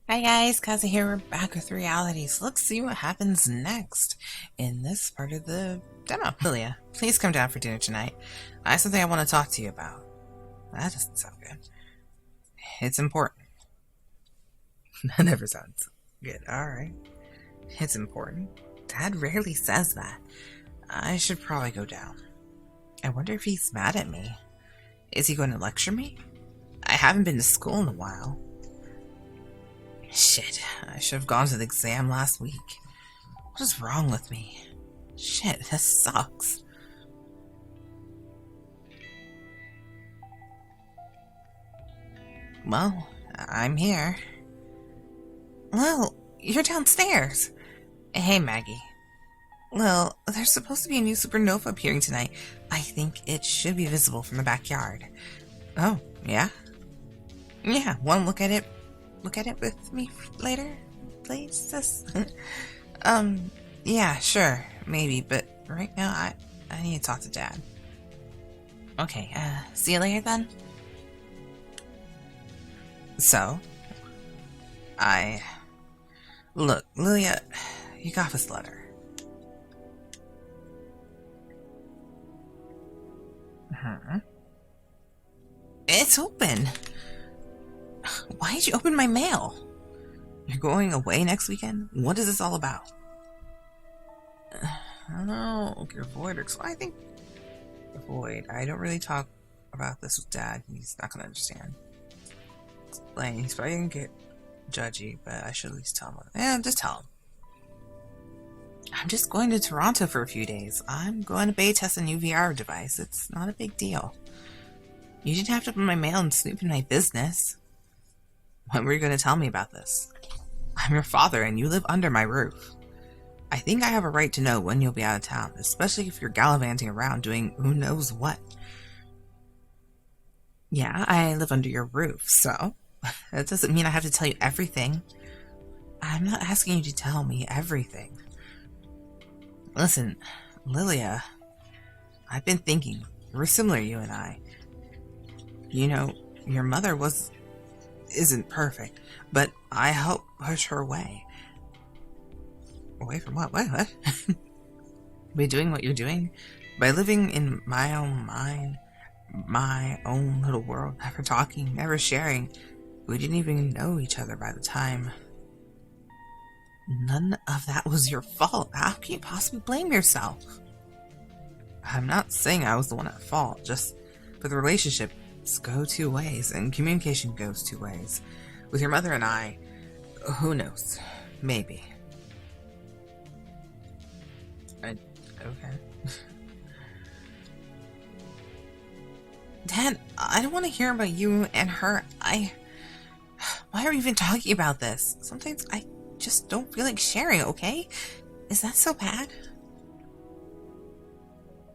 Hi guys, Kaza here. We're back with realities. Let's see what happens next in this part of the demo. Lilya, please come down for dinner tonight. I have something I want to talk to you about. That doesn't sound good. It's important. That never sounds good. Alright. It's important. Dad rarely says that. I should probably go down. I wonder if he's mad at me. Is he going to lecture me? I haven't been to school in a while. Shit, I should have gone to the exam last week. What is wrong with me? Shit, this sucks. Well, I'm here. Well, you're downstairs. Hey, Maggie. Well, there's supposed to be a new supernova appearing tonight. I think it should be visible from the backyard. Oh, yeah? Yeah, want to look at it with me later, please, sis? Yeah, sure, maybe, but right now I need to talk to Dad. Okay, see you later then? So, look, Lilya, you got this letter. It's open. Why did you open my mail? You're going away next weekend? What is this all about? I don't know. Your void. I think void. I don't really talk about this with Dad. He's not gonna understand. Explain. He's probably gonna get judgy, but I should at least tell him. Yeah, just tell him. I'm just going to Toronto for a few days. I'm going to beta test a new VR device. It's not a big deal. You didn't have to open my mail and snoop in my business. When were you going to tell me about this? I'm your father and you live under my roof. I think I have a right to know when you'll be out of town, especially if you're gallivanting around doing who knows what. Yeah, I live under your roof, so that doesn't mean I have to tell you everything. I'm not asking you to tell me everything. Listen, Lilya, I've been thinking, we're similar, you and I. You know, your mother isn't perfect, but I help push her away. Away from what? What? By doing what you're doing? By living in my own mind, my own little world, never talking, never sharing. We didn't even know each other by the time. None of that was your fault. How can you possibly blame yourself? I'm not saying I was the one at fault, just for the relationships go two ways, and communication goes two ways. With your mother and I, who knows? Maybe. Okay. Dad, I don't want to hear about you and her. Why are we even talking about this? Sometimes I just don't feel like sharing, okay? Is that so bad?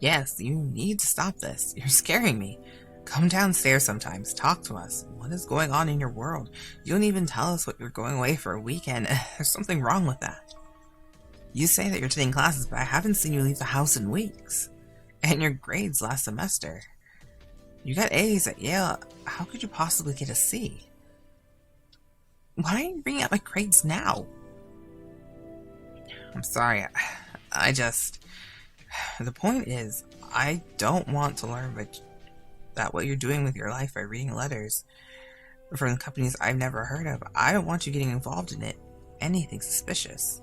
Yes, you need to stop this. You're scaring me. Come downstairs sometimes. Talk to us. What is going on in your world? You don't even tell us what you're going away for a weekend. There's something wrong with that. You say that you're taking classes, but I haven't seen you leave the house in weeks. And your grades last semester. You got A's at Yale. How could you possibly get a C? Why are you bringing up my grades now? I'm sorry. The point is, I don't want to learn about what you're doing with your life by reading letters from companies I've never heard of. I don't want you getting involved in it. Anything suspicious.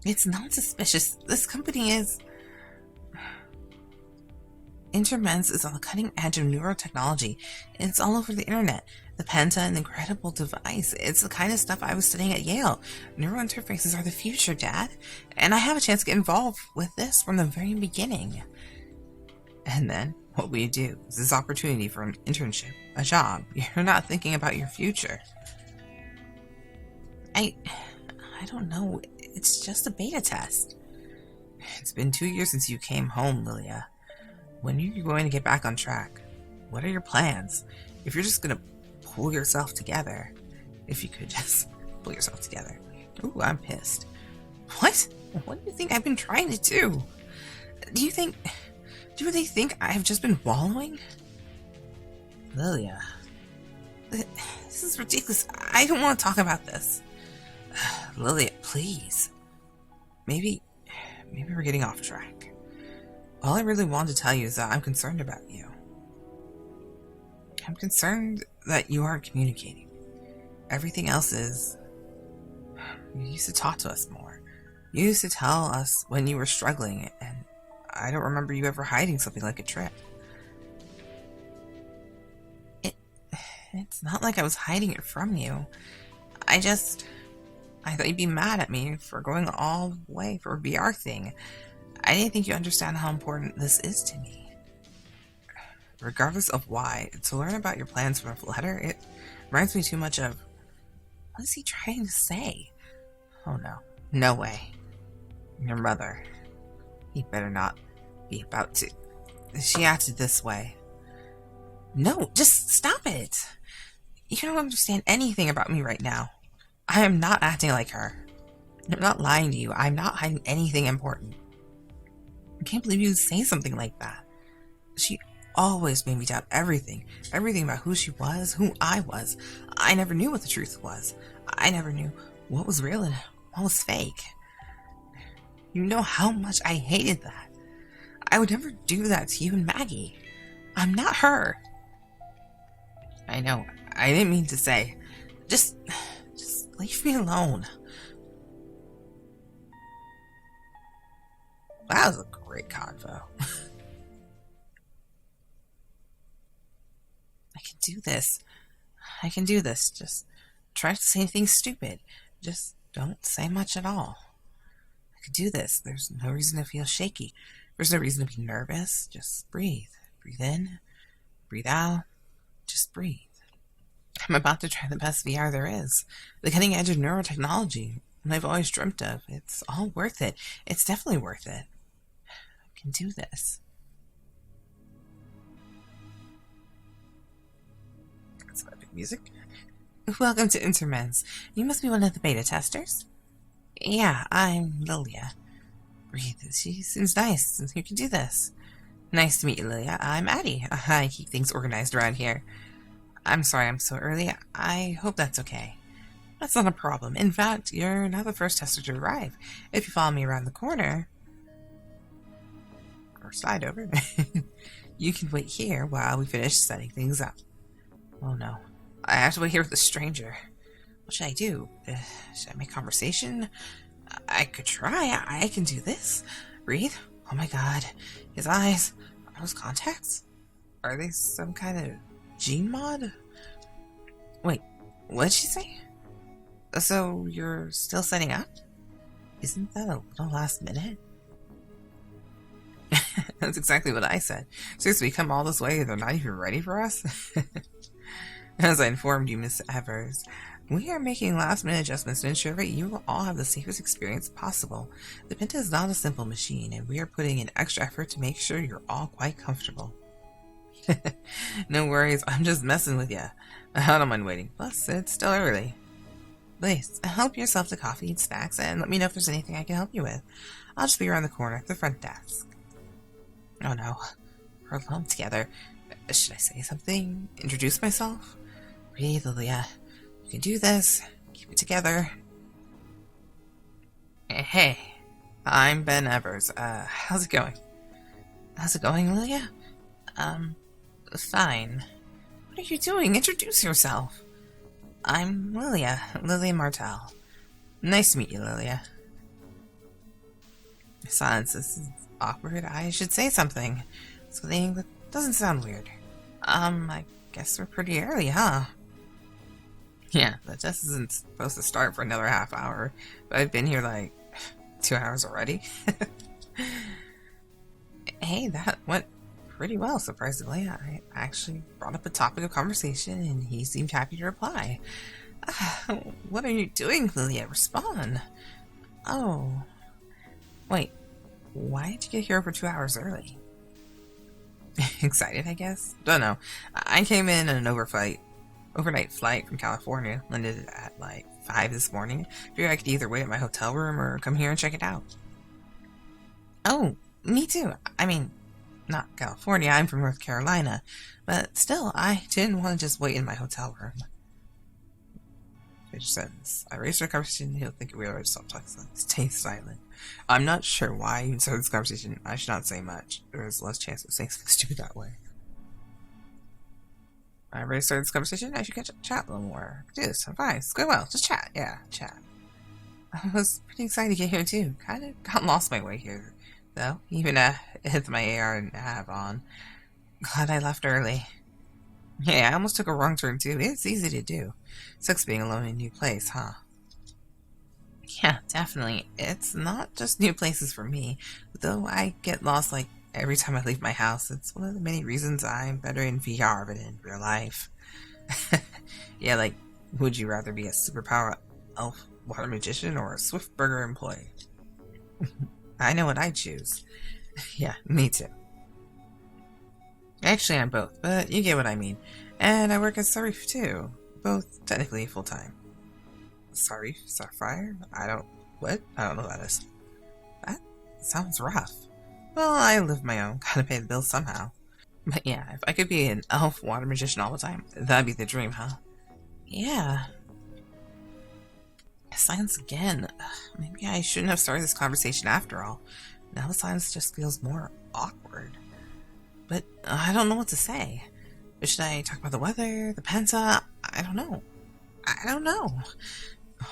It's not suspicious. This company is... InterMense is on the cutting edge of neurotechnology, and it's all over the internet. The Penta, an incredible device. It's the kind of stuff I was studying at Yale. Neurointerfaces are the future, Dad. And I have a chance to get involved with this from the very beginning. And then, what will you do? Is this opportunity for an internship, a job? You're not thinking about your future. I don't know. It's just a beta test. It's been 2 years since you came home, Lilya. When are you going to get back on track? What are your plans? If you're just gonna pull yourself together. If you could just pull yourself together. Ooh, I'm pissed. What? What do you think I've been trying to do? Do you really think I've just been wallowing? Lilya, this is ridiculous. I don't want to talk about this. Lilya, please. Maybe we're getting off track. All I really wanted to tell you is that I'm concerned about you. I'm concerned that you aren't communicating. Everything else is... You used to talk to us more. You used to tell us when you were struggling, and I don't remember you ever hiding something like a trip. It's not like I was hiding it from you. I thought you'd be mad at me for going all the way for a VR thing. I didn't think you understand how important this is to me. Regardless of why, to learn about your plans from a letter, it reminds me too much of... What is he trying to say? Oh no. No way. Your mother. He better not be about to... She acted this way. No, just stop it! You don't understand anything about me right now. I am not acting like her. I'm not lying to you. I'm not hiding anything important. I can't believe you would say something like that. She always made me doubt everything. Everything about who she was, who I was. I never knew what the truth was. I never knew what was real and what was fake. You know how much I hated that. I would never do that to you and Maggie. I'm not her. I know. I didn't mean to say. Just leave me alone. That was a great convo. I can do this. I can do this. Just try to say things stupid. Just don't say much at all. I can do this. There's no reason to feel shaky. There's no reason to be nervous. Just breathe. Breathe in. Breathe out. Just breathe. I'm about to try the best VR there is. The cutting edge of neurotechnology. And I've always dreamt of. It's all worth it. It's definitely worth it. I can do this. That's epic music. Welcome to InterMense. You must be one of the beta testers? Yeah, I'm Lilya. Breathe. She seems nice. You can do this. Nice to meet you, Lilya. I'm Addie. I keep things organized around here. I'm sorry I'm so early. I hope that's okay. That's not a problem. In fact, you're not the first tester to arrive. If you follow me around the corner, or slide over, you can wait here while we finish setting things up. Oh no. I have to wait here with a stranger. What should I do? Should I make conversation? I could try. I can do this. Breathe. Oh my god. His eyes. Are those contacts? Are they some kind of gene mod? Wait, what did she say? So you're still setting up? Isn't that a little last minute? That's exactly what I said. Seriously, we come all this way, they're not even ready for us? As I informed you, Miss Evers, we are making last-minute adjustments to ensure that you will all have the safest experience possible. The Penta is not a simple machine, and we are putting in extra effort to make sure you're all quite comfortable. No worries, I'm just messing with you. I don't mind waiting. Plus, it's still early. Please, help yourself to coffee and snacks, and let me know if there's anything I can help you with. I'll just be around the corner at the front desk. Oh no, we're alone together. Should I say something? Introduce myself? Breathe, Lilya. You can do this. Keep it together. Hey, I'm Ben Evers. How's it going? How's it going, Lilya? Fine. What are you doing? Introduce yourself. I'm Lilya Martel. Nice to meet you, Lilya. Silence. This is awkward. I should say something. Something that doesn't sound weird. I guess we're pretty early, huh? Yeah, the test isn't supposed to start for another half hour, but I've been here like 2 hours already. Hey, that went pretty well, surprisingly. I actually brought up a topic of conversation, and he seemed happy to reply. What are you doing, Lilya? Respond. Oh. Wait, why did you get here over 2 hours early? Excited, I guess? Don't know. I came in an overnight flight from California, landed at like 5 this morning. Figured I could either wait at my hotel room or come here and check it out. Oh, Me too. I mean, not California, I'm from North Carolina. But still, I didn't want to just wait in my hotel room. Fish says, I raised our conversation, he'll think we already stopped talking, so stay silent. I'm not sure why I even started this conversation. I should not say much. There is less chance of saying something stupid that way. I already started this conversation, I should get chat a little more. Do this, I'm fine, it's going well, just chat, yeah, chat. I was pretty excited to get here too. Kind of got lost my way here, though, even with my AR and nav on. Glad I left early. Yeah, I almost took a wrong turn too. It's easy to do. Sucks being alone in a new place, huh? Yeah, definitely. It's not just new places for me, though I get lost like every time I leave my house. It's one of the many reasons I'm better in VR than in real life. Yeah, like, would you rather be a superpower elf water magician or a Swift Burger employee? I know what I'd choose. Yeah, me too. Actually, I'm both, but you get what I mean. And I work as Sarif too. Both technically full-time. Sarif? Sapphire? What? I don't know what that is. That sounds rough. Well, I live my own, gotta pay the bills somehow. But yeah, if I could be an elf water magician all the time, that'd be the dream, huh? Yeah. Silence again. Maybe I shouldn't have started this conversation after all. Now the silence just feels more awkward. But I don't know what to say. Should I talk about the weather, the Penta? I don't know.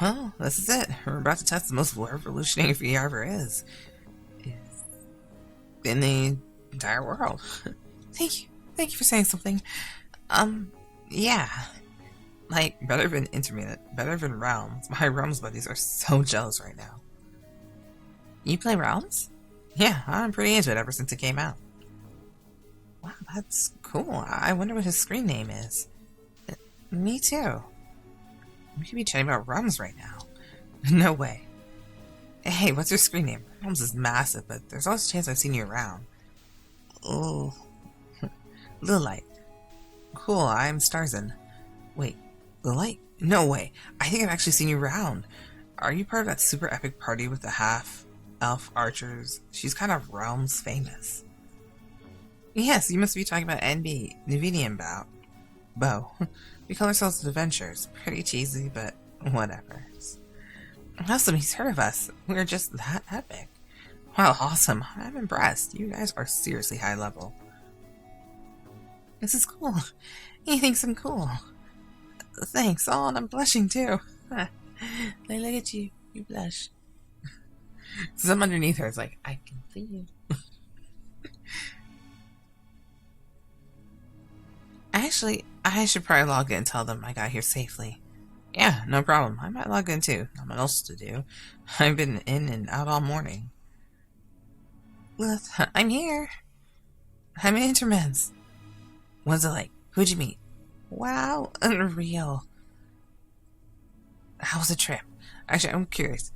Well, this is it. We're about to test the most revolutionary VR ever is. In the entire world. Thank you. Thank you for saying something. Yeah. Like, better than Intermediate, better than Realms. My Realms buddies are so jealous right now. You play Realms? Yeah, I'm pretty into it ever since it came out. Wow, that's cool. I wonder what his screen name is. Me too. We could be chatting about Realms right now. No way. Hey, what's your screen name? Realms is massive, but there's always a chance I've seen you around. Oh. Lilite. Cool, I'm Starzan. Wait, Lilite? No way. I think I've actually seen you around. Are you part of that super epic party with the half-elf archers? She's kind of Realms famous. Yes, you must be talking about NB, Nvidian Bow. We call ourselves Adventures. Pretty cheesy, but whatever. Awesome, he's heard of us. We're just that epic. Wow, awesome. I'm impressed. You guys are seriously high level. This is cool. He thinks I'm cool. Thanks. Oh, and I'm blushing too. Look at you. You blush. Some underneath her is like, I can see you. Actually, I should probably log in and tell them I got here safely. Yeah, no problem. I might log in too. Not much else to do. I've been in and out all morning. Look, I'm here. I'm in InterMense. What's it like? Who'd you meet? Wow, unreal. How was the trip? Actually, I'm curious.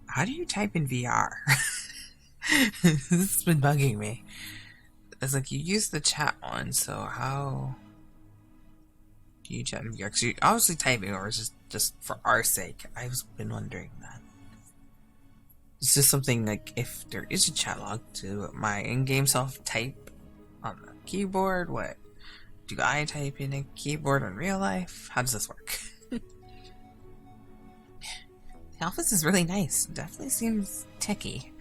How do you type in VR? This has been bugging me. It's like you use the chat one, so how do you chat in VR? Because you're obviously typing, or is just for our sake? I've been wondering that. It's just something like if there is a chat log to my in-game self type on the keyboard. What do I type in a keyboard in real life? How does this work? The office is really nice. Definitely seems techy.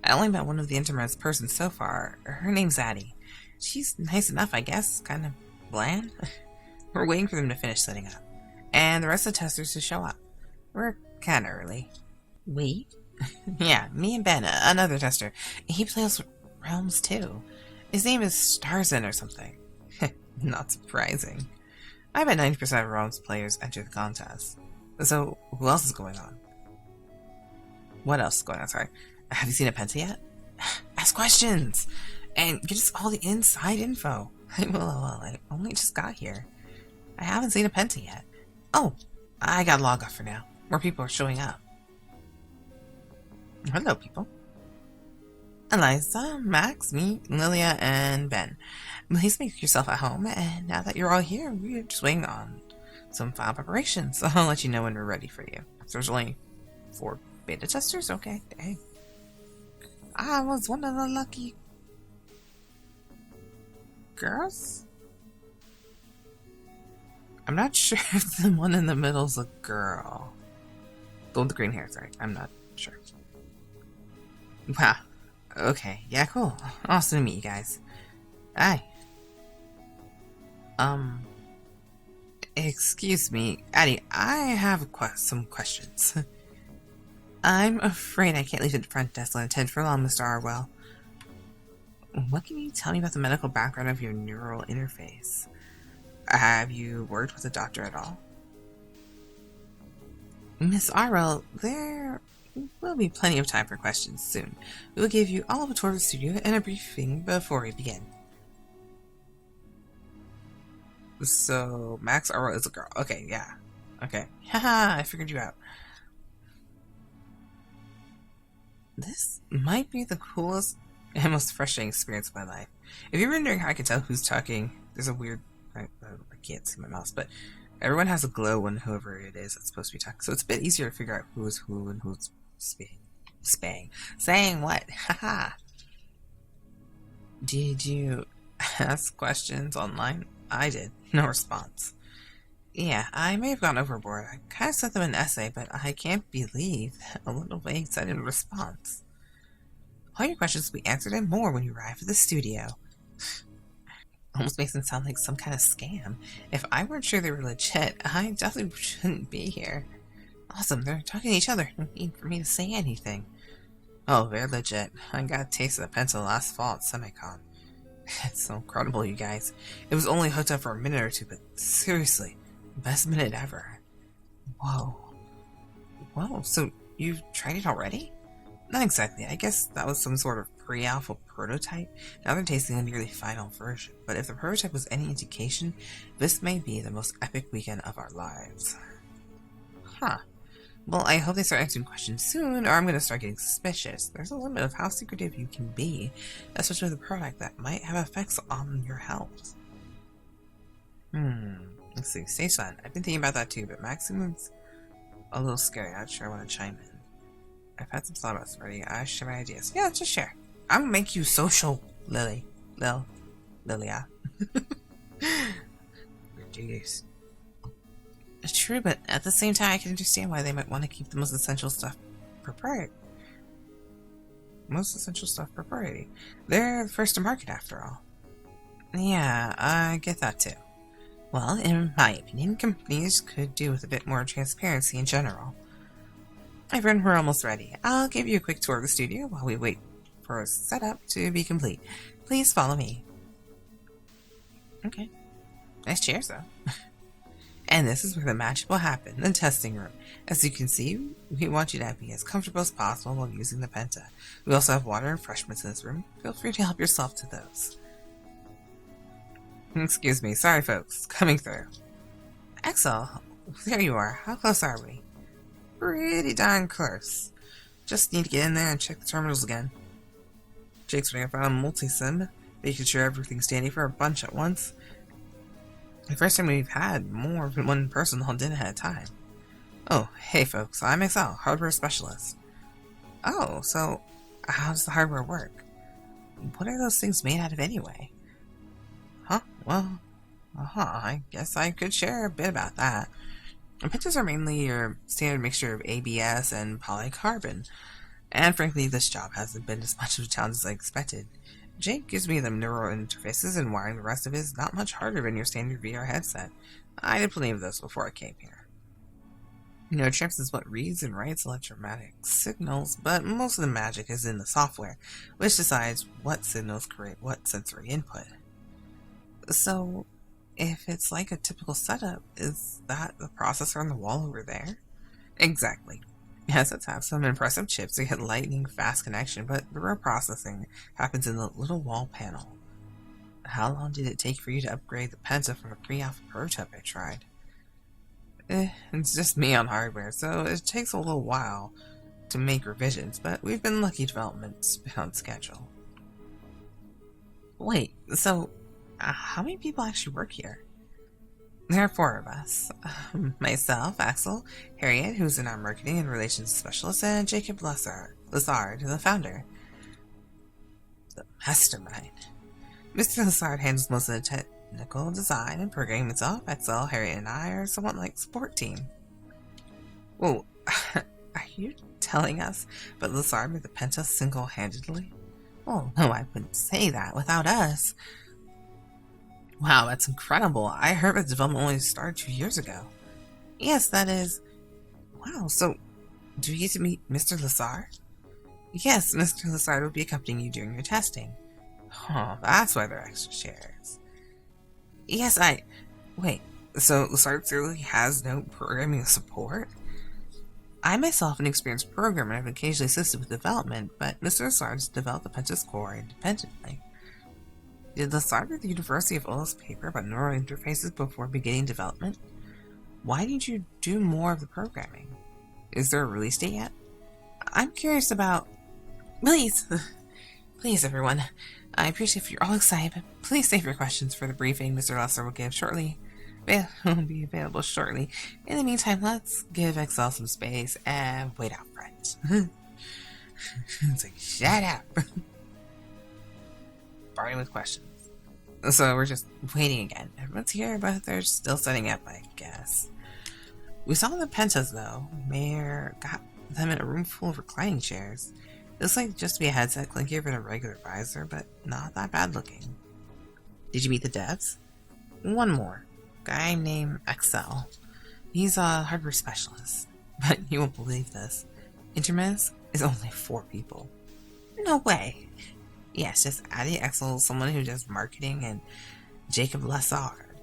I only met one of the InterMense persons so far. Her name's Addie. She's nice enough, I guess. Kind of bland. We're waiting for them to finish setting up. And the rest of the testers to show up. We're kinda early. We? Yeah, me and Ben, another tester. He plays Realms too. His name is Starzan or something. Not surprising. I bet 90% of Realms players enter the contest. So, who else is going on? What else is going on? Sorry. Have you seen a Penta yet? Ask questions! And get us all the inside info. I only just got here. I haven't seen a Penta yet. Oh, I gotta log off for now. More people are showing up. Hello, people. Eliza, Max, me, Lilya, and Ben. Please make yourself at home, and now that you're all here, we're just waiting on some file preparations. I'll let you know when we're ready for you. So there's only 4 beta testers? Okay, dang. I was one of the lucky girls? I'm not sure if the one in the middle's a girl. The one with the green hair, sorry. I'm not sure. Wow. Okay, yeah, cool. Awesome to meet you guys. Hi. Excuse me, Addie, I have some questions. I'm afraid I can't leave the front desk unattended for long, Mr. Arwell. What can you tell me about the medical background of your neural interface? Have you worked with a doctor at all? Miss Arwell, there will be plenty of time for questions soon. We will give you all of a tour of the studio and a briefing before we begin. So, Max Arwell is a girl. Okay, yeah. Okay. Haha, I figured you out. This might be the coolest and most frustrating experience of my life. If you're wondering how I can tell who's talking, there's a weird... I can't see my mouse, but everyone has a glow when whoever it is that's supposed to be talking. So it's a bit easier to figure out who is who and who's saying what. Haha. Did you ask questions online? I did. No response. Yeah, I may have gone overboard. I kind of sent them an essay, but I can't believe a little vague-sided response. All your questions will be answered and more when you arrive at the studio. Almost makes it sound like some kind of scam. If I weren't sure they were legit, I definitely shouldn't be here. Awesome, they're talking to each other. No need for me to say anything. Oh, they're legit. I got a taste of the Penta last fall at Semicon. It's so incredible, you guys. It was only hooked up for a minute or two, but seriously, best minute ever. Whoa. Whoa, so you've tried it already? Not exactly. I guess that was some sort of pre-alpha prototype. Now they're tasting a nearly final version. But if the prototype was any indication, this may be the most epic weekend of our lives. Huh. Well, I hope they start answering questions soon, or I'm going to start getting suspicious. There's a limit of how secretive you can be, especially with a product that might have effects on your health. Let's see. Stay silent. I've been thinking about that too, but Maximum's a little scary. Not sure I want to chime in. I've had some thought about this already. I share my ideas. Yeah, just share. I'm gonna make you social, Lilya. Jeez. True, but at the same time, I can understand why they might want to keep the most essential stuff proprietary. They're the first to market, after all. Yeah, I get that too. Well, in my opinion, companies could do with a bit more transparency in general. My friend, we're almost ready. I'll give you a quick tour of the studio while we wait for a setup to be complete. Please follow me. Okay. Nice chairs, though. And this is where the magic will happen, the testing room. As you can see, we want you to be as comfortable as possible while using the Penta. We also have water and refreshments in this room. Feel free to help yourself to those. Excuse me. Sorry, folks. Coming through. Axel, there you are. How close are we? Pretty darn close. Just need to get in there and check the terminals again. Jake's putting up on a multi-sim, making sure everything's standing for a bunch at once. The first time we've had more than one person hauled in at a time. Oh, hey folks, I'm Excel, hardware specialist. Oh, so how does the hardware work? What are those things made out of anyway? Huh? Well, I guess I could share a bit about that. Pentas are mainly your standard mixture of ABS and polycarbon, and frankly this job hasn't been as much of a challenge as I expected. Jake gives me the neural interfaces, and wiring the rest of it is not much harder than your standard VR headset. I did plenty of those before I came here. Trips is what reads and writes electromagnetic signals, but most of the magic is in the software, which decides what signals create what sensory input. So, if it's like a typical setup, is that the processor on the wall over there? Exactly. Headsets have some impressive chips to get lightning fast connection, but the real processing happens in the little wall panel. How long did it take for you to upgrade the Penta from a pre-alpha prototype I tried? It's just me on hardware, so it takes a little while to make revisions, but we've been lucky development's been on schedule. Wait, so how many people actually work here? There are 4 of us. Myself, Axel, Harriet, who's in our marketing and relations specialist, and Jacob Lessard, the founder. The mastermind. Mr. Lessard handles most of the technical design and programming itself. Excel, Harriet, and I are somewhat like support team. Whoa, are you telling us but Lessard made the Penta single-handedly? Oh, no, I wouldn't say that. Without us. Wow, that's incredible. I heard that development only started 2 years ago. Yes, that is... Wow, so do you get to meet Mr. Lessard? Yes, Mr. Lessard will be accompanying you during your testing. Oh, that's why there are extra shares. Yes, Wait, so Lessard really has no programming support? I myself am an experienced programmer and have occasionally assisted with development, but Mr. Lessard has developed the Penta's core independently. Did Lessard read the University of Ola's paper about neural interfaces before beginning development? Why didn't you do more of the programming? Is there a release date yet? I'm curious about... Please, everyone. I appreciate if you're all excited, but please save your questions for the briefing Mr. Lessard will give shortly. It will be available shortly. In the meantime, let's give Excel some space and wait out front. It's like, shut up. Starting with questions. So we're just waiting again. Everyone's here, but they're still setting up, I guess. We saw the Pentas, though. Mayor got them in a room full of reclining chairs. It looks like just to be a headset clinkier than a regular visor, but not that bad looking. Did you meet the devs? One more. Guy named Excel. He's a hardware specialist. But you won't believe this. InterMense is only 4 people. No way. Yes, just Addy Excel, someone who does marketing, and Jacob Lessard.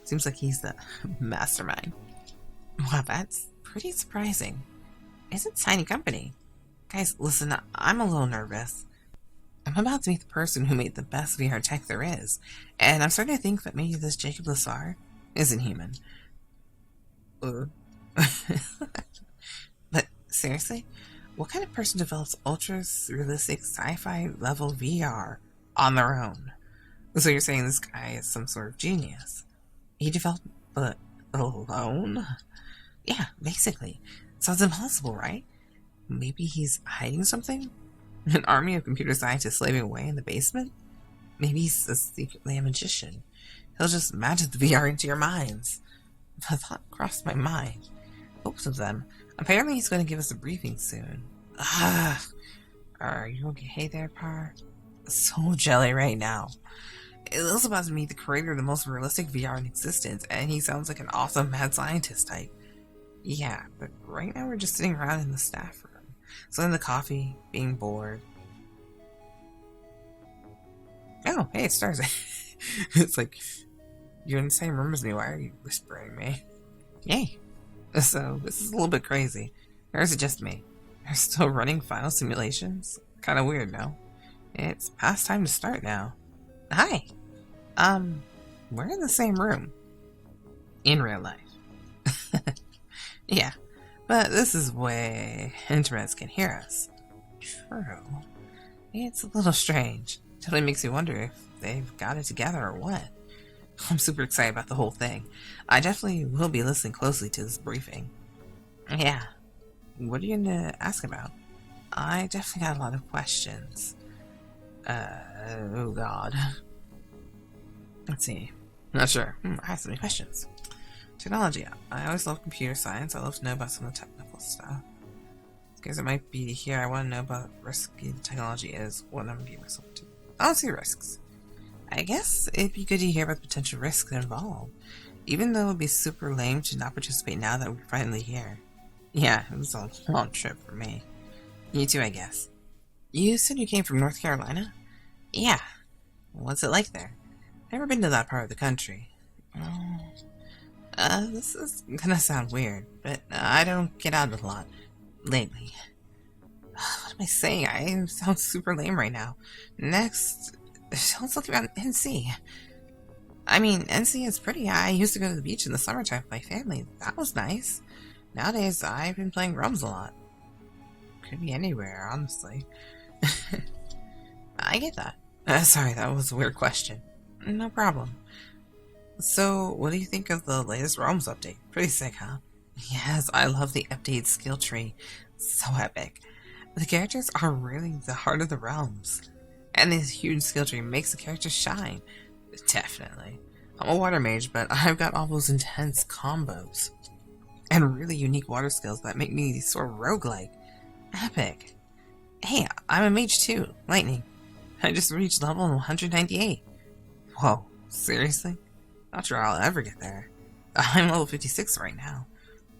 Seems like he's the mastermind. Wow, that's pretty surprising. It's a tiny company. Guys, listen, I'm a little nervous. I'm about to meet the person who made the best VR tech there is, and I'm starting to think that maybe this Jacob Lessard isn't human. But seriously, what kind of person develops ultra-realistic sci-fi level VR on their own? So you're saying this guy is some sort of genius? He developed it alone? Yeah, basically. Sounds impossible, right? Maybe he's hiding something? An army of computer scientists slaving away in the basement? Maybe he's secretly a magician. He'll just magic the VR into your minds. The thought crossed my mind. Both of them. Apparently he's going to give us a briefing soon. Are you okay there, Par? So jelly right now. Il's about to meet the creator of the most realistic VR in existence, and he sounds like an awesome mad scientist type. Yeah, but right now we're just sitting around in the staff room. Slipping the coffee, being bored. Oh, hey, it's Thursday. It's like, you're in the same room as me, why are you whispering me? Yay. So, this is a little bit crazy. Or is it just me? They're still running final simulations? Kinda weird, no? It's past time to start now. Hi! We're in the same room. In real life. Yeah. But this is way InterMense can hear us. True. It's a little strange. Totally makes me wonder if they've got it together or what. I'm super excited about the whole thing. I definitely will be listening closely to this briefing. Yeah. What are you going to ask about? I definitely got a lot of questions. Oh god. Let's see. Not sure. I have so many questions. Technology. I always love computer science. I love to know about some of the technical stuff. Because it might be here. I want to know about risky technology is what I'm giving myself to. I don't see risks. I guess it'd be good to hear about the potential risks involved. Even though it would be super lame to not participate now that we're finally here. Yeah, it was a long trip for me. You too, I guess. You said you came from North Carolina? Yeah. What's it like there? Never been to that part of the country. This is gonna sound weird, but I don't get out a lot lately. What am I saying? I sound super lame right now. Next, let's look about NC. I mean, NC is pretty. I used to go to the beach in the summertime with my family. That was nice. Nowadays, I've been playing Realms a lot. Could be anywhere, honestly. I get that. Sorry, that was a weird question. No problem. So, what do you think of the latest Realms update? Pretty sick, huh? Yes, I love the updated skill tree. So epic. The characters are really the heart of the Realms. And this huge skill tree makes the character shine. Definitely. I'm a water mage, but I've got all those intense combos. And really unique water skills that make me sort of roguelike. Epic. Hey, I'm a mage too. Lightning. I just reached level 198. Whoa, seriously? Not sure I'll ever get there. I'm level 56 right now.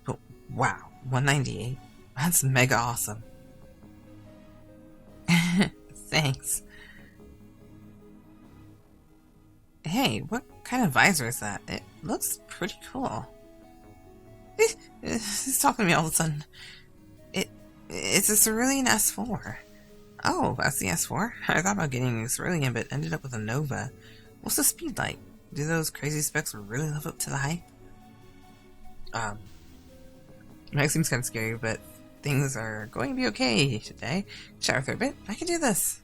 But wow, 198? That's mega awesome. Thanks. Hey, what kind of visor is that? It looks pretty cool. It's talking to me all of a sudden. It's a Cerulean S4. Oh, that's the S4? I thought about getting a Cerulean, but ended up with a Nova. What's the speed like? Do those crazy specs really live up to the hype? Max seems kind of scary, but things are going to be okay today. Chat with her a bit. I can do this.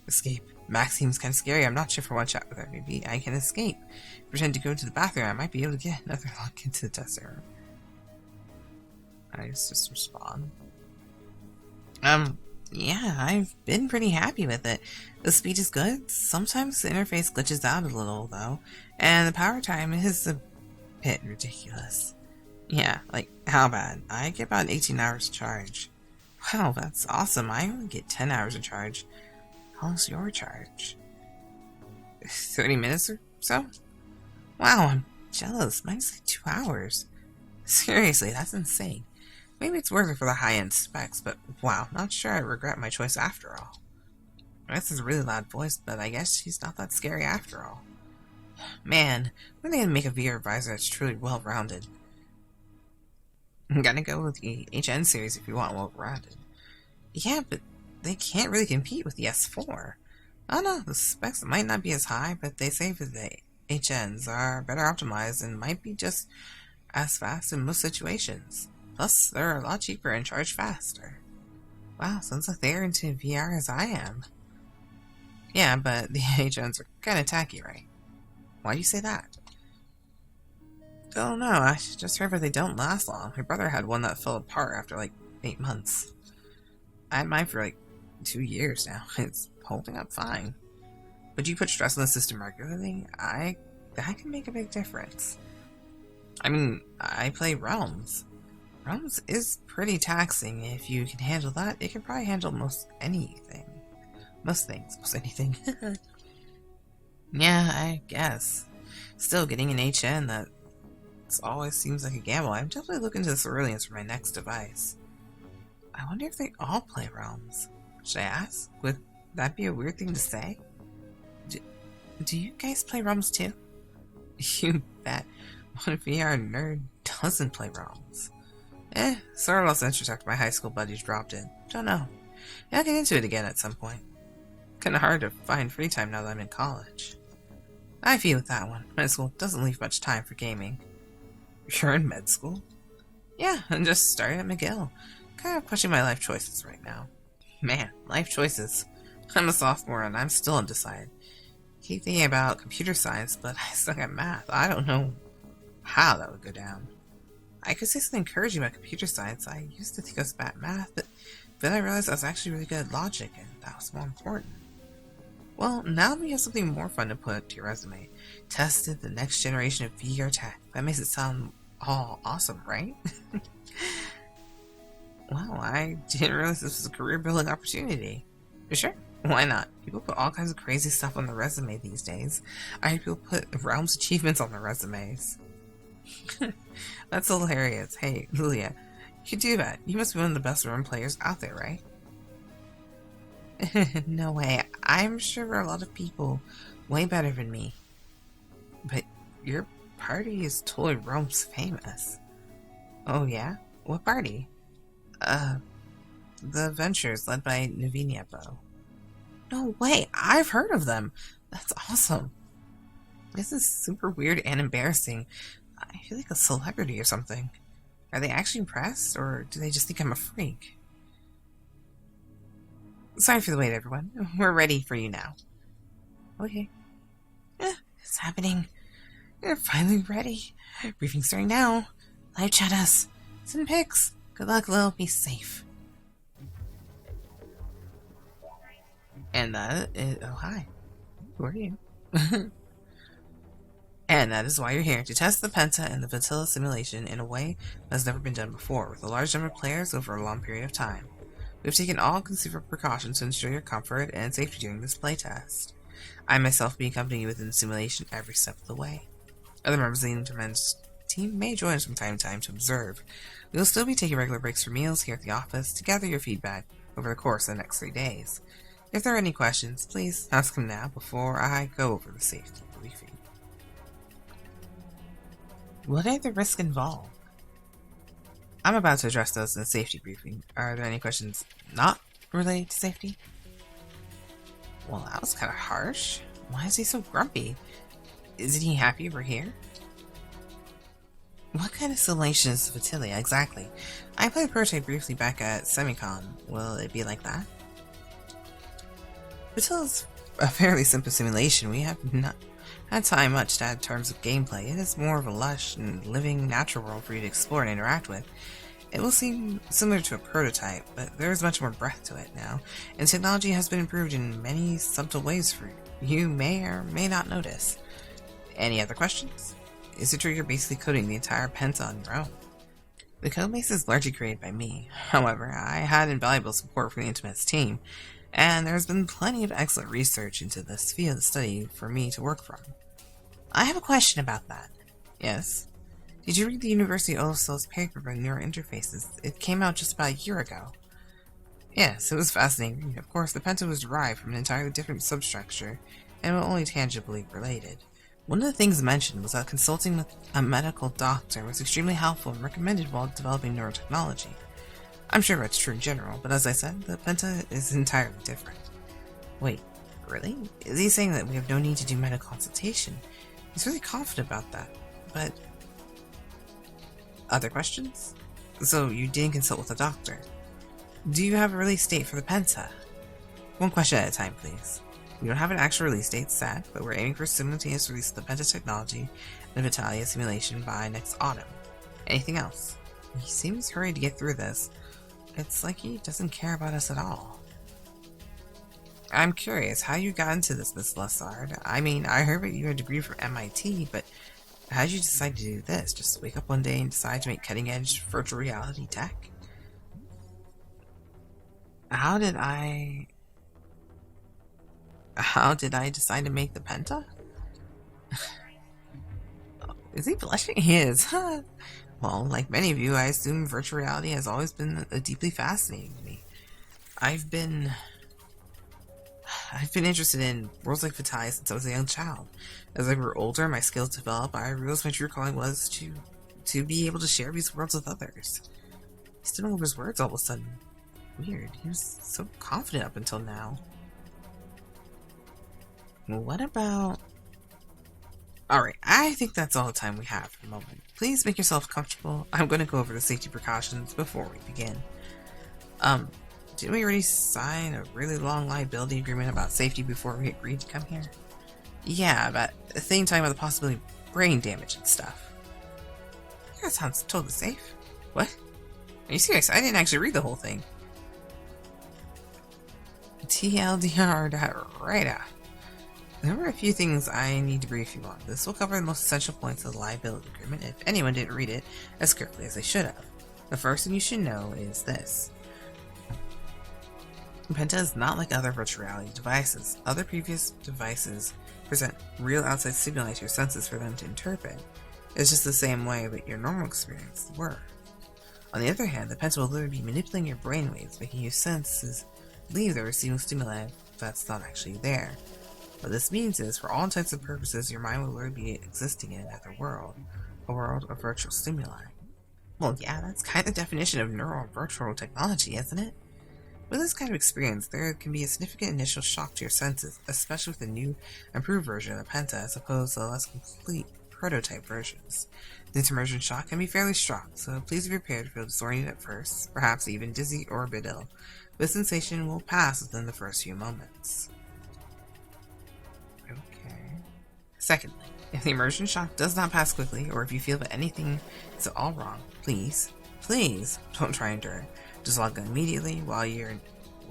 Escape. Max seems kind of scary. I'm not sure if I want to chat with her. Maybe I can escape. Pretend to go to the bathroom. I might be able to get another lock into the test room. I just respond. Yeah, I've been pretty happy with it. The speed is good. Sometimes the interface glitches out a little, though. And the power time is a bit ridiculous. Yeah, like, how bad? I get about 18 hours charge. Wow, that's awesome. I only get 10 hours of charge. How long's your charge? 30 minutes or so? Wow, I'm jealous. Mine's like 2 hours. Seriously, that's insane. Maybe it's worth it for the high-end specs, but wow, not sure I regret my choice after all. This is a really loud voice, but I guess she's not that scary after all. Man, when are they gonna make a VR visor that's truly well-rounded? I'm gonna go with the HN series if you want well-rounded. Yeah, but they can't really compete with the S4. I don't know, the specs might not be as high, but they say that the HNs are better optimized and might be just as fast in most situations. Plus, they're a lot cheaper and charge faster. Wow, sounds like they're into VR as I am. Yeah, but the HNs are kinda tacky, right? Why do you say that? Don't know, I just heard that they don't last long. My brother had one that fell apart after like 8 months. I had mine for like 2 years now. It's holding up fine. But you put stress on the system regularly, that can make a big difference. I mean, I play Realms. Realms is pretty taxing. If you can handle that, it can probably handle most anything. Most things. Most anything. Yeah, I guess. Still, getting an HN that always seems like a gamble. I'm definitely looking to the Ceruleans for my next device. I wonder if they all play Realms. Should I ask? Would that be a weird thing to say? Do you guys play Realms too? You bet. What VR nerd doesn't play Realms? Sort of lost interest after my high school buddies dropped it. Don't know. Yeah, I'll get into it again at some point. Kinda hard to find free time now that I'm in college. I feel with that one. Med school doesn't leave much time for gaming. You're in med school? Yeah, I'm just starting at McGill. Kind of questioning my life choices right now. Man, life choices. I'm a sophomore and I'm still undecided. Keep thinking about computer science, but I suck at math. I don't know how that would go down. I could say something encouraging about computer science. I used to think I was bad at math, but then I realized I was actually really good at logic, and that was more important. Well, now we have something more fun to put to your resume. Tested the next generation of VR tech. That makes it sound all awesome, right? Wow, I didn't realize this was a career-building opportunity. Sure, why not? People put all kinds of crazy stuff on their resume these days. I heard people put Realms achievements on their resumes. That's hilarious. Hey, Lilya, you could do that. You must be one of the best Realm players out there, right? No way. I'm sure there are a lot of people way better than me. But your party is totally Realms famous. Oh yeah? What party? The Ventures led by Navinia. No way! I've heard of them! That's awesome. This is super weird and embarrassing. I feel like a celebrity or something. Are they actually impressed, or do they just think I'm a freak? Sorry for the wait, everyone. We're ready for you now. Okay. It's happening. We're finally ready. Briefing starting now. Live chat us. Send pics. Good luck, Lil. Be safe. And that is... Oh, hi. Who are you? And that is why you're here, to test the Penta and the Vitalia simulation in a way that has never been done before, with a large number of players over a long period of time. We've taken all conceivable precautions to ensure your comfort and safety during this playtest. I myself will be accompanying you within the simulation every step of the way. Other members of the InterMense team may join us from time to time to observe. We will still be taking regular breaks for meals here at the office to gather your feedback over the course of the next 3 days. If there are any questions, please ask them now before I go over the safety briefing. What are the risks involved? I'm about to address those in the safety briefing. Are there any questions not related to safety? Well, that was kind of harsh. Why is he so grumpy? Isn't he happy we're here? What kind of simulation is Vitalia exactly? I played the prototype briefly back at Semicon. Will it be like that? Vitalia's a fairly simple simulation. We have not had time much to add in terms of gameplay. It is more of a lush and living natural world for you to explore and interact with. It will seem similar to a prototype, but there is much more breadth to it now, and technology has been improved in many subtle ways for you may or may not notice. Any other questions? Is it true you're basically coding the entire Penta on your own? The codebase is largely created by me. However, I had invaluable support from the InterMense team, and there has been plenty of excellent research into this field of study for me to work from. I have a question about that. Yes? Did you read the University of Oslo's paper on neural interfaces? It came out just about a year ago. Yes, it was fascinating. Of course, the Penta was derived from an entirely different substructure, and were only tangibly related. One of the things mentioned was that consulting with a medical doctor was extremely helpful and recommended while developing neurotechnology. I'm sure that's true in general, but as I said, the Penta is entirely different. Wait, really? Is he saying that we have no need to do medical consultation? He's really confident about that, but... Other questions? So, you didn't consult with a doctor. Do you have a release date for the Penta? One question at a time, please. We don't have an actual release date set, but we're aiming for a simultaneous release of the Penta technology and the Vitalia simulation by next autumn. Anything else? He seems hurried to get through this. It's like he doesn't care about us at all. I'm curious how you got into this, Miss Lessard. I mean, I heard that you had a degree from MIT, but how did you decide to do this? Just wake up one day and decide to make cutting-edge virtual reality tech? How did I decide to make the Penta? Is he blushing? He is. Well, like many of you, I assume virtual reality has always been deeply fascinating to me. I've been interested in worlds like Vitalia since I was a young child. As I grew older and my skills developed, I realized my true calling was to be able to share these worlds with others. He stood over his words all of a sudden. Weird. He was so confident up until now. What about... Alright, I think that's all the time we have for the moment. Please make yourself comfortable. I'm going to go over the safety precautions before we begin. Didn't we already sign a really long liability agreement about safety before we agreed to come here? Yeah, but a thing talking about the possibility of brain damage and stuff. That sounds totally safe. What? Are you serious? I didn't actually read the whole thing. TLDR, right. There were a few things I need to brief you on. This will cover the most essential points of the liability agreement if anyone didn't read it as carefully as they should have. The first thing you should know is this. Penta is not like other virtual reality devices. Other previous devices present real outside stimuli to your senses for them to interpret. It's just the same way that your normal experience were. On the other hand, the Penta will literally be manipulating your brainwaves, making your senses believe they're receiving stimuli that's not actually there. What this means is, for all intents and purposes, your mind will literally be existing in another world, a world of virtual stimuli. Well, yeah, that's kind of the definition of neural virtual technology, isn't it? With this kind of experience, there can be a significant initial shock to your senses, especially with the new, improved version of the Penta as opposed to the less complete prototype versions. The intermersion shock can be fairly strong, so please be prepared to feel disoriented at first, perhaps even dizzy or a bit ill. This sensation will pass within the first few moments. Okay. Secondly, if the immersion shock does not pass quickly, or if you feel that anything is at all wrong, please don't try and endure it. Just log in immediately while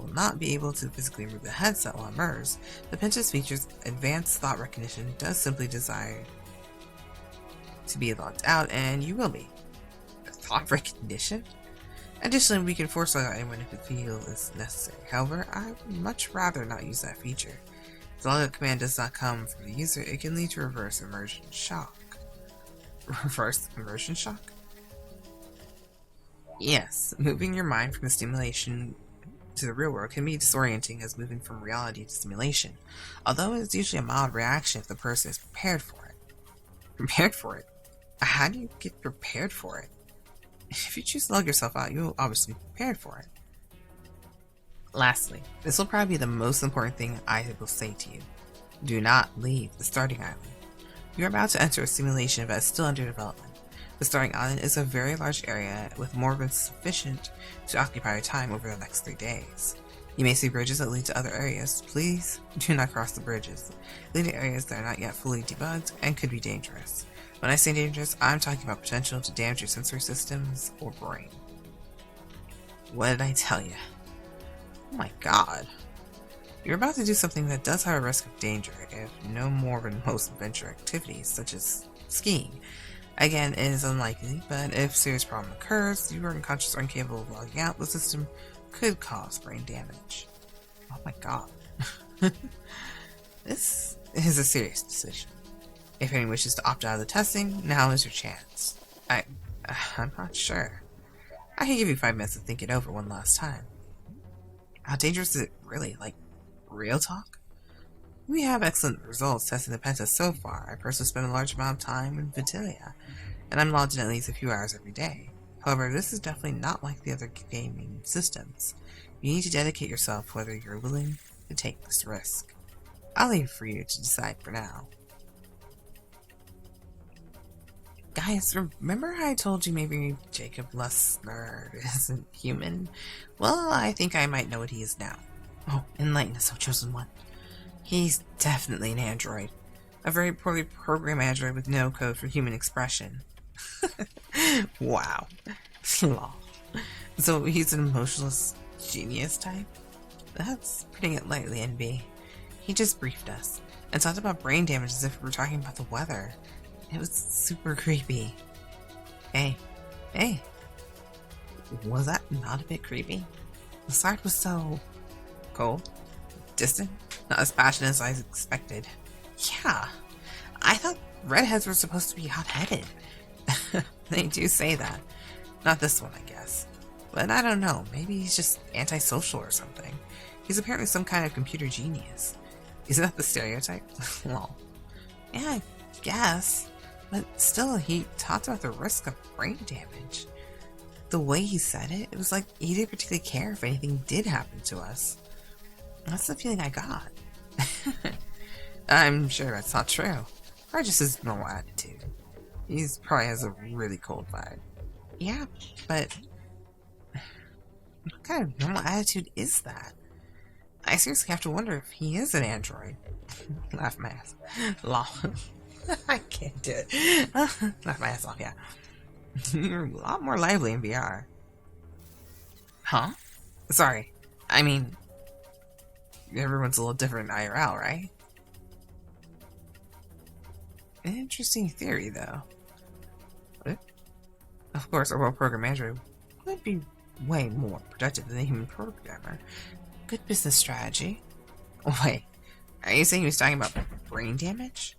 will not be able to physically remove the headset while immersed, the Penta's features advanced thought recognition does simply desire to be logged out, and you will be. Thought recognition? Additionally, we can force log out anyone if it feels necessary. However, I would much rather not use that feature. As long as the command does not come from the user, it can lead to reverse immersion shock. Reverse immersion shock? Yes, moving your mind from the stimulation to the real world can be disorienting as moving from reality to simulation, although it's usually a mild reaction if the person is prepared for it. Prepared for it? How do you get prepared for it? If you choose to log yourself out, you'll obviously be prepared for it. Lastly, this will probably be the most important thing I will say to you. Do not leave the starting island. You are about to enter a simulation that is still under development. The starting island is a very large area with more than sufficient to occupy your time over the next 3 days. You may see bridges that lead to other areas. Please do not cross the bridges, leading to areas that are not yet fully debugged and could be dangerous. When I say dangerous, I'm talking about potential to damage your sensory systems or brain. What did I tell you? Oh my god. You're about to do something that does have a risk of danger, if no more than most adventure activities, such as skiing. Again, it is unlikely, but if a serious problem occurs, you are unconscious or incapable of logging out, the system could cause brain damage. Oh my god. This is a serious decision. If anyone wishes to opt out of the testing, now is your chance. I'm not sure. I can give you 5 minutes to think it over one last time. How dangerous is it really? Like, real talk? We have excellent results testing the Penta so far. I personally spend a large amount of time in Vitalia, and I'm logged in at least a few hours every day. However, this is definitely not like the other gaming systems. You need to dedicate yourself whether you're willing to take this risk. I'll leave it for you to decide for now. Guys, remember how I told you maybe Jacob Lessard isn't human? Well, I think I might know what he is now. Oh, enlighten us, O Chosen One. He's definitely an android. A very poorly programmed android with no code for human expression. Wow. So he's an emotionless genius type? That's putting it lightly, NB. He just briefed us and talked about brain damage as if we were talking about the weather. It was super creepy. Hey. Was that not a bit creepy? Lessard was so cold, distant, not as passionate as I expected. Yeah, I thought redheads were supposed to be hot-headed. They do say that. Not this one, I guess. But I don't know, maybe he's just antisocial or something. He's apparently some kind of computer genius. Isn't that the stereotype? Lol. Yeah, I guess. But still, he talked about the risk of brain damage. The way he said it, it was like he didn't particularly care if anything did happen to us. That's the feeling I got. I'm sure that's not true. Or just his normal attitude. He probably has a really cold vibe. Yeah, but what kind of normal attitude is that? I seriously have to wonder if he is an android. Laugh my ass. Lol. I can't do it. Laugh my ass off, yeah. You're a lot more lively in VR. Huh? Sorry. I mean, everyone's a little different in IRL, right? Interesting theory, though. What? Of course, a well-programmed android would be way more productive than a human programmer. Good business strategy. Wait, are you saying he was talking about brain damage?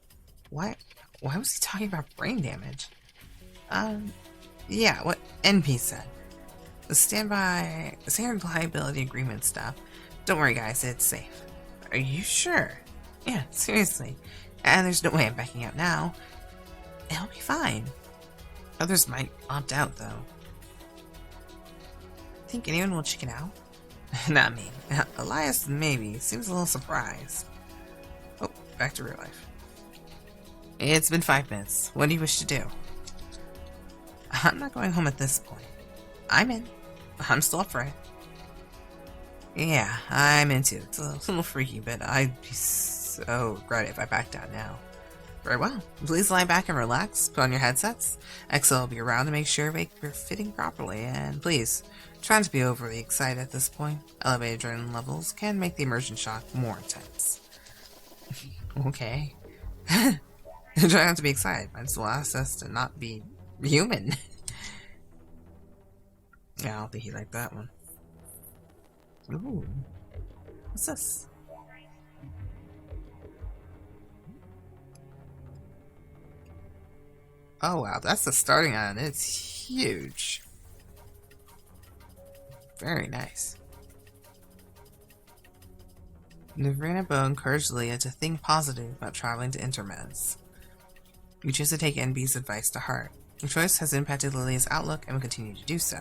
What? Why was he talking about brain damage? Yeah, what NP said. The standard liability agreement stuff. Don't worry, guys, it's safe. Are you sure? Yeah, seriously. And there's no way I'm backing out now. It'll be fine. Others might opt out, though. Think anyone will chicken out? Not me. Elias, maybe. Seems a little surprised. Oh, back to real life. It's been 5 minutes. What do you wish to do? I'm not going home at this point. I'm in. I'm still up for it. Yeah, I'm into it. It's a little freaky, but I'd be so regret it if I backed out now. Very well. Please lie back and relax. Put on your headsets. Excel will be around to make sure you're fitting properly. And please, Trying to be overly excited at this point. Elevated adrenaline levels can make the immersion shock more intense. Okay. Try not to be excited. Might as well ask us to not be human. Yeah, I don't think he liked that one. Ooh. What's this? Oh wow, that's the starting island. It's huge. Very nice. Navrina Bow encouraged Lilya to think positive about traveling to InterMense. You choose to take NB's advice to heart. Your choice has impacted Lilya's outlook and will continue to do so.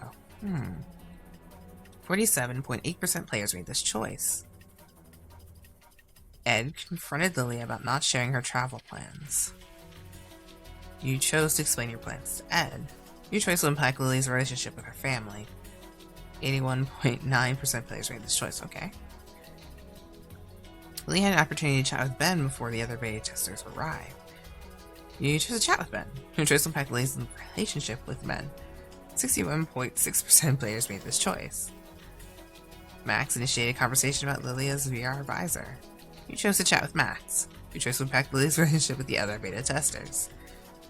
47.8% players made this choice. Ed confronted Lilya about not sharing her travel plans. You chose to explain your plans to Ed. Your choice will impact Lilya's relationship with her family. 81.9% players made this choice, okay. Lilya had an opportunity to chat with Ben before the other beta testers arrived. You chose to chat with Ben. Your choice will impact Lilya's relationship with Ben. 61.6% players made this choice. Max initiated a conversation about Lilya's VR advisor. You chose to chat with Max. Your choice will impact Lilya's relationship with the other beta testers.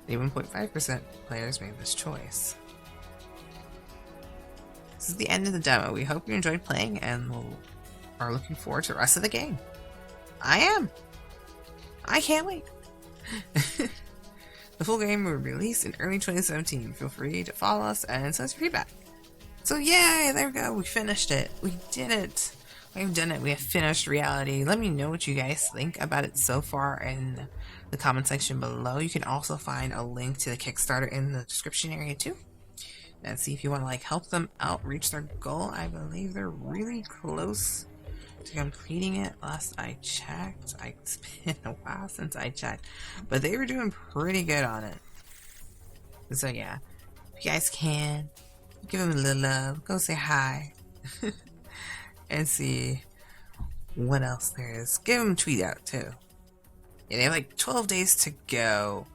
81.5% players made this choice. This is the end of the demo. We hope you enjoyed playing and are looking forward to the rest of the game. I am! I can't wait! The full game will be released in early 2017. Feel free to follow us and send us your feedback. So yay, there we go, we finished it. We did it. We've done it. We have finished Reality. Let me know what you guys think about it so far in the comment section below. You can also find a link to the Kickstarter in the description area too. And see if you want to help them out reach their goal. I believe they're really close to completing it. Last I checked, it's been a while since I checked, but they were doing pretty good on it. So yeah, if you guys can, give them a little love, go say hi, and see what else there is. Give them a tweet out too. Yeah, they have 12 days to go.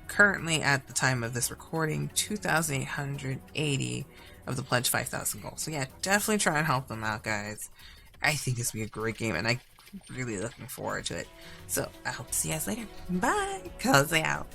Currently, at the time of this recording, 2,880 of the pledge 5,000 goals. So yeah, definitely try and help them out, guys. I think this will be a great game, and I'm really looking forward to it. So I hope to see you guys later. Bye! Close out.